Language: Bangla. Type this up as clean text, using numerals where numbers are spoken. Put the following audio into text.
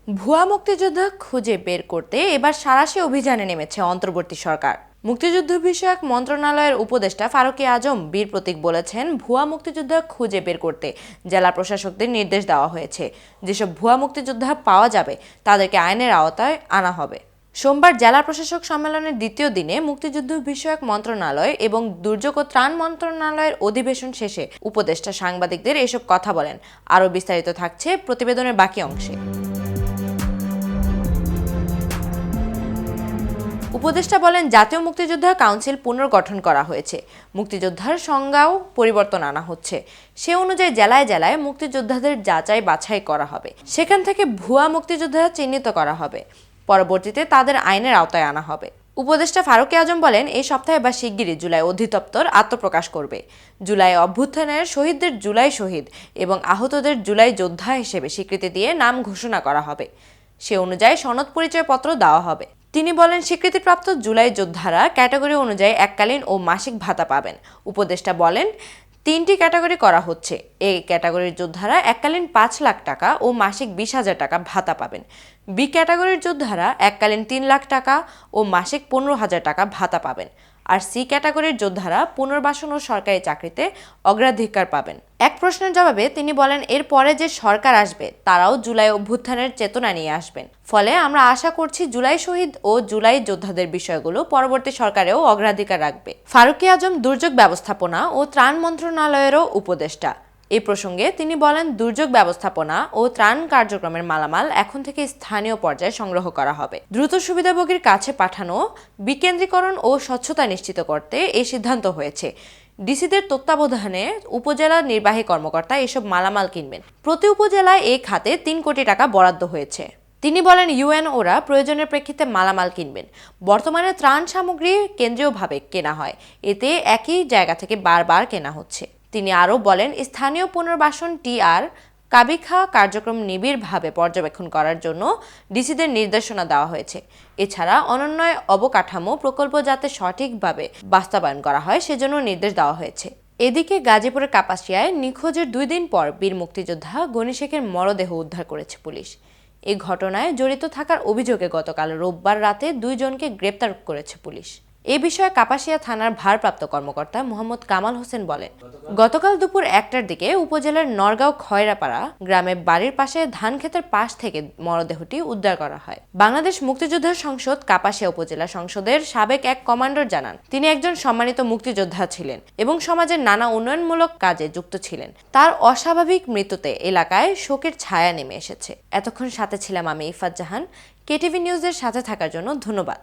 ভুয়া মুক্তিযোদ্ধা খুঁজে বের করতে এবার সাঁড়াশি অভিযানে নেমেছে অন্তর্বর্তী সরকার। মুক্তিযুদ্ধ বিষয়ক মন্ত্রণালয়ের উপদেষ্টা ফারুকী আজম বীর প্রতীক বলেছেন, ভুয়া মুক্তিযোদ্ধা খুঁজে বের করতে জেলা প্রশাসকদের নির্দেশ দেওয়া হয়েছে। যেসব ভুয়া মুক্তিযোদ্ধা পাওয়া যাবে তাদেরকে আইনের আওতায় আনা হবে। সোমবার জেলা প্রশাসক সম্মেলনের দ্বিতীয় দিনে মুক্তিযুদ্ধ বিষয়ক মন্ত্রণালয় এবং দুর্যোগ ও ত্রাণ মন্ত্রণালয়ের অধিবেশন শেষে উপদেষ্টা সাংবাদিকদের এসব কথা বলেন। আরও বিস্তারিত থাকছে প্রতিবেদনের বাকি অংশে। উপদেষ্টা বলেন, জাতীয় মুক্তিযোদ্ধা কাউন্সিল পুনর্গঠন করা হয়েছে, মুক্তিযোদ্ধার সংজ্ঞাও পরিবর্তন আনা হচ্ছে। সে অনুযায়ী জেলায় জেলায় মুক্তিযোদ্ধাদের যাচাই বাছাই করা হবে, সেখান থেকে ভুয়া মুক্তিযোদ্ধা চিহ্নিত করা হবে, পরবর্তীতে তাদের আইনের আওতায় আনা হবে। উপদেষ্টা ফারুকী আজম বলেন, এই সপ্তাহে বা শিগগিরই জুলাই অধিদপ্তর আত্মপ্রকাশ করবে। জুলাই অভ্যুত্থানের শহীদদের জুলাই শহীদ এবং আহতদের জুলাই যোদ্ধা হিসেবে স্বীকৃতি দিয়ে নাম ঘোষণা করা হবে। সে অনুযায়ী সনদ পরিচয়পত্র দেওয়া হবে। তিনি বলেন, স্বীকৃতিপ্রাপ্ত জুলাই যোদ্ধারা ক্যাটাগরি অনুযায়ী এককালীন ও মাসিক ভাতা পাবেন। উপদেষ্টা বলেন, 3টি ক্যাটাগরি করা হচ্ছে। এই ক্যাটাগরির যোদ্ধারা এককালীন 5 লাখ টাকা ও মাসিক 20,000 টাকা ভাতা পাবেন। বি ক্যাটাগরির যোদ্ধারা এককালীন 3 লাখ টাকা ও মাসিক 15,000 টাকা ভাতা পাবেন। আর সি ক্যাটাগরির যোদ্ধারা পুনর্বাসন ও সরকারি চাকরিতে অগ্রাধিকার পাবেন। এক প্রশ্নের জবাবে তিনি বলেন, এর পরে যে সরকার আসবে তারাও জুলাই অভ্যুত্থানের চেতনা নিয়ে আসবেন। ফলে আমরা আশা করছি জুলাই শহীদ ও জুলাই যোদ্ধাদের বিষয়গুলো পরবর্তী সরকারেও অগ্রাধিকার রাখবে। ফারুকী আজম দুর্যোগ ব্যবস্থাপনা ও ত্রাণ মন্ত্রণালয়েরও উপদেষ্টা। এই প্রসঙ্গে তিনি বলেন, দুর্যোগ ব্যবস্থাপনা ও ত্রাণ কার্যক্রমের মালামাল এখন থেকে স্থানীয় পর্যায়ে সংগ্রহ করা হবে। দ্রুত সুবিধাভোগীর কাছে পাঠানো, বিকেন্দ্রীকরণ ও স্বচ্ছতা নিশ্চিত করতে এই সিদ্ধান্ত হয়েছে। ডিসিদের তত্ত্বাবধানে উপজেলা নির্বাহী কর্মকর্তা এসব মালামাল কিনবেন। প্রতি উপজেলায় এই খাতে 3 কোটি টাকা বরাদ্দ হয়েছে। তিনি বলেন, ইউএনওরা প্রয়োজনের প্রেক্ষিতে মালামাল কিনবেন। বর্তমানে ত্রাণ সামগ্রী কেন্দ্রীয়ভাবে কেনা হয়, এতে একই জায়গা থেকে বারবার কেনা হচ্ছে। তিনি আরও বলেন, স্থানীয় পুনর্বাসন টিআর কাবিখা কার্যক্রম নিবিড়ভাবে পর্যবেক্ষণ করার জন্য ডিসিদের নির্দেশনা দেওয়া হয়েছে। এছাড়া অনুন্নয় অবকাঠামো প্রকল্প যাতে সঠিকভাবে বাস্তবায়ন করা হয় সেজন্য নির্দেশ দেওয়া হয়েছে। এদিকে গাজীপুরের কাপাসিয়ায় নিখোঁজের 2 দিন পর বীর মুক্তিযোদ্ধা গনি শেখের মরদেহ উদ্ধার করেছে পুলিশ। এই ঘটনায় জড়িত থাকার অভিযোগে গতকাল রোববার রাতে 2 জনকে গ্রেপ্তার করেছে পুলিশ। এ বিষয়ে কাপাসিয়া থানার ভারপ্রাপ্ত কর্মকর্তা মোহাম্মদ কামাল হোসেন বলেন, গতকাল দুপুর 1টার দিকে উপজেলার নরগাঁও খয়রাপাড়া গ্রামে বাড়ির পাশে ধান ক্ষেতের পাশ থেকে মরদেহটি উদ্ধার করা হয়। বাংলাদেশ মুক্তিযোদ্ধা সংসদ কাপাসিয়া উপজেলা সংসদের সাবেক এক কমান্ডার জানান, তিনি একজন সম্মানিত মুক্তিযোদ্ধা ছিলেন এবং সমাজের নানা উন্নয়নমূলক কাজে যুক্ত ছিলেন। তার অস্বাভাবিক মৃত্যুতে এলাকায় শোকের ছায়া নেমে এসেছে। এতক্ষণ সাথে ছিলাম আমি ইফাত জাহান। কেটিভি নিউজের সাথে থাকার জন্য ধন্যবাদ।